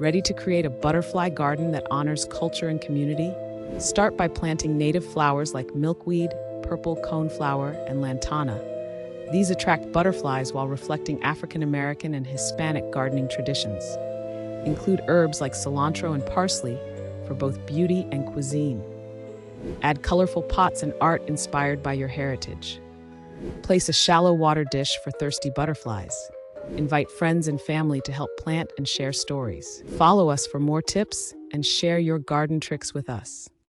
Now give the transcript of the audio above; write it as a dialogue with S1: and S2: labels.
S1: Ready to create a butterfly garden that honors culture and community? Start by planting native flowers like milkweed, purple coneflower, and lantana. These attract butterflies while reflecting African American and Hispanic gardening traditions. Include herbs like cilantro and parsley for both beauty and cuisine. Add colorful pots and art inspired by your heritage. Place a shallow water dish for thirsty butterflies. Invite friends and family to help plant and share stories. Follow us for more tips and share your garden tricks with us.